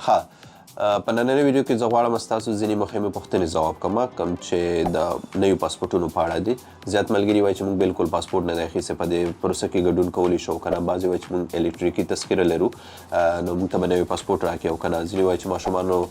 ها په نننۍ ویډیو کې زه غواړم ستاسو ځینې مهمې پوښتنې ځواب کړم کوم چې د نویو پاسپورټونو په اړه دي. زیات ملګري وایي چې موږ بالکل پاسپورټ نه دی اخیستی په دې پروسه کې ګډون کولی شو که نه بعضې وایي چې موږ الکتریکي تذکره لرو نو موږ ته به نوی پاسپورټ راکړي او که نه ځینې وایي چې ماشومانو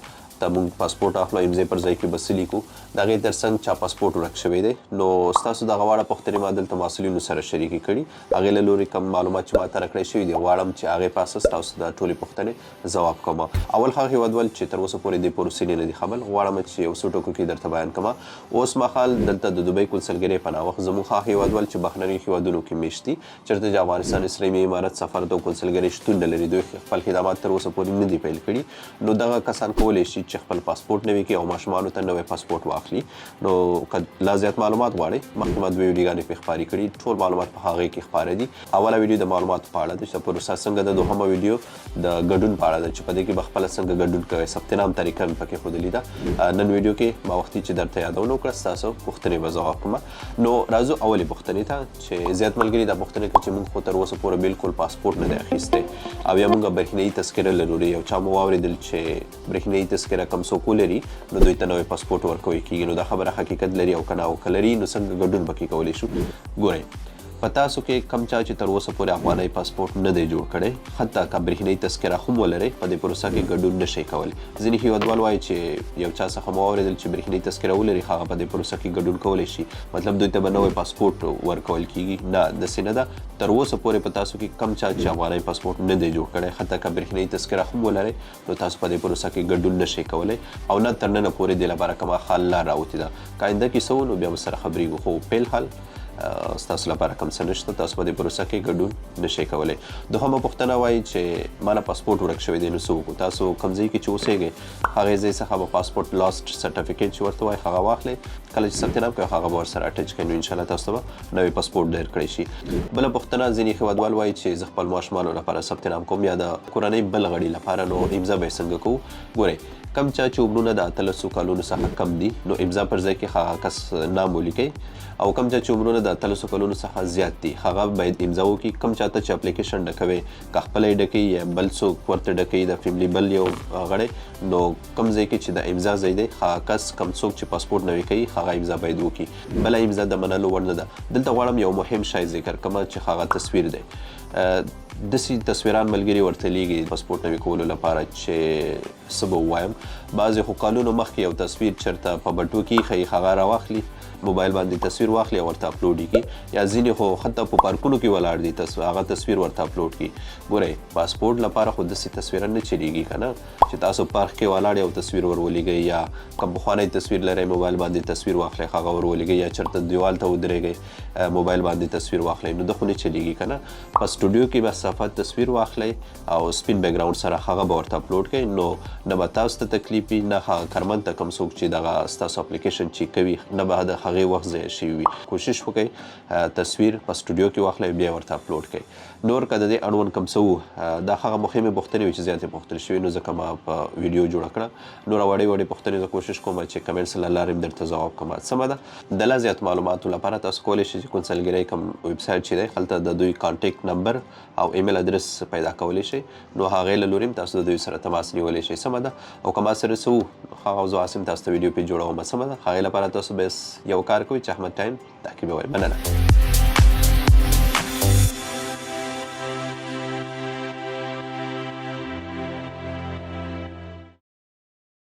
ته موږ پاسپورټ اخلو امضې پر ځای کې به څه لیکو د هغې تر څنګ چا پاسپورټ ورک شوی دی نو ستاسو دغه واړه پوښتنې ما دلته محصلینو سره شریکې کړي هغې له لورې کوم معلومات چې ما ته راکړی شوي دي غواړم چې هغې په اساس تاسو د ټولې پوښتنې ځواب کوم. اول هغه هېوادوال چې تر اوسه پورې دې پروسې نه دي خبر غواړم چې یو څو ټکو کې درته بیان کړم. اوس مهال دلته د دوبۍ کونسلګرۍ په ناوښت زموږ هغه هېوادوال چې بهرنیو هېوادونو کې میشت دي چېرته چې افغانستان اسلامي امارت سفارت او کونسلګرۍ شتون نه لري دوی خپل خدمات تر اوسه پورې نه دي پیل کړي نو دغه کسان کولی شي چې خپل پاسپورټ نوي کړي او ماشومانو ته نوی پاسپورټ واخلي. نو که لا زیات معلومات غواړئ مخکې ما دوه ویډیوګانې پرې خپارې کړي ټول معلومات په هغې کې خپاره دي. اوله ویډیو د معلوماتو په اړه ده چې پروسه څنګه ده. دوهمه ویډیو د ګډون په اړه ده چې په دې کې به خپله څنګه ګډون کوئ ثبت نام طریقه مې پکې ښودلې ده. نن ویډیو کې ما وختي چې درته یادونه وکړه ستاسو پوښتنې به ځواب کړم. نو راځو اولې پوښتنې ته چې زیات ملګري دا پوښتنه کوي چې موږ خو تر اوسه پورې بالکل پاسپورټ نه دی اخیستی او یا موږ برېښنایي تذکره لرو. یو چا مو واورېدل چې برېښنایي تذکره کوم څوک ولري نو دوی ته نوی پاسپورټ ورکوی کېږي. نو دا خبره حقیقت لري او که نه او که لري نو څنګه ګډون پکې کولی شو. ګورئ په تاسو کې کم چا چې تر اوسه پورې افغاني پاسپورټ نه دی جوړ کړی حتی که برېښنایي تذکره هم ولرئ په دې پروسه کې ګډون نشئ کولی. ځینې هېوادوال وایي چې یو چا څخه مو واورېدل چې برېښنایي تذکره ولري هغه په دې پروسه کې ګډون کولی شي مطلب دوی ته به نوی پاسپورټ ورکول کېږي. نه داسې نه ده. تر اوسه پورې په تاسو کې کم چا چې افغاني پاسپورټ نه دی جوړ کړی حتی که برېښنایي تذکره هم ولرئ نو تاسو په دې پروسه کې ګډون نشئ کولی او نه تر ننه پورې دې لپاره کومه ښه لار راوتې ده. که آینده کې څه و نو بیا به سره خبرېږو خو فعل حال ستاسو لپاره کوم څه نشته تاسو په دې پروسه کې ګډون نشئ کولی. دوهمه پوښتنه وایي چې ما نه پاسپورټ ورک شوی دی نو څه وکړو. تاسو کوم ځای کې چې اوسېږئ هغې ځای څخه به پاسپورټ لاست سرټیفیکیټ چې ورته وایي هغه واخلئ کله چې ثبت نام کوئ هغه به ورسره اټچ کړئ نو انشاءالله تاسو ته به نوی پاسپورټ درکړی شي. بله پوښتنه ځینې هېوادوال وایي چې زه خپل ماشومانو لپاره ثبت نام کوم یا د کورنۍ بل غړي لپاره نو امضا به یې څنګه کوو. ګورئ کم چا چې عمرونه د 18 کلونو څخه کم دي نو امضا پر ځای کې هغه کس نام ولیکئ او کم چا چې عمرونه د 18 کلونو څخه زیات دي هغه باید امضا وکړي. کم چاته چې اپلیکیشن ډکوي که خپله یې ډکوي یا بل څوک ورته ډکوي د فیملي بل یو غړی نو کم ځای کې چې د امضا ځای دی هغه کس کم څوک چې پاسپورټ نوي کوي هغه امضا باید وکړي. بله امضا د منلو وړ نه ده. دلته غواړم یو مهم شی ذکر کړم چې هغه تصویر دی. داسې تصویران ملګري ورته لیږي پاسپورټ نوي کولو لپاره چې څه به ووایم بعضې خو کالونو مخکې یو تصویر چېرته په بټو کې ایښی هغه راواخلي موبایل باندې تصویر واخلي او ورته اپلوډ کړي یا ځینې خو حتی په پارکونو کې ولاړ دي هغه تصویر ورته اپلوډ کړي. ګورئ پاسپورټ لپاره خو داسې تصویره نه چلیږي که نه چې تاسو پارک کې ولاړ یو تصویر ور ولېږئ یا کوم پخوانی تصویر لرئ موبایل باندې تصویر واخلئ هغه ور ولېږئ یا چېرته دیوال ته ودرېږئ موبایل باندې تصویر واخلئ نو ده خو نه چلیږي که نه. په سټوډیو کې به صفت تصویر واخلئ او سپین بیکګراوند سره هغه به ورته اپلوډ کړئ نو نه به تاسو ته تکلیف وي نه هغه کارمند ته کوم څوک چې دغه ستاسو اپلیکیشن چیک کوي نه به د هغې وخت ضایع شوي وي. کوشش وکړئ تصویر په سټوډیو کې واخلئ بیا ورته اپلوډ کړئ. نور که د دې اړوند کوم څه وو دا هغه مهمې پوښتنې وې چې زیاتې پوښتل شوي نو ځکه ما په ویډیو جوړه کړه. نوره وړې وړې پوښتنې زه کوشش کوم چې کمنټس له لارې هم درته ځواب کړم. سمه ده. د لا زیات معلوماتو لپاره تاسو کولی شئ چې کونسلګرۍ کوم ویبسایټ چې دی هلته د دوی کانټیکټ نمبر او ایمیل ادرس پیدا کولی شئ نو هغې له لورې هم تاسو د دوی سره تماس نیولی شئ. سمه ده. او که ما سره څه وو هغه زه عاصم تاسو ته ویډیو پې جوړوم. سمه ده. هغې لپاره تاسو بس یو کار کوئ چې احمد ټایم تعقیبوئ. مننه.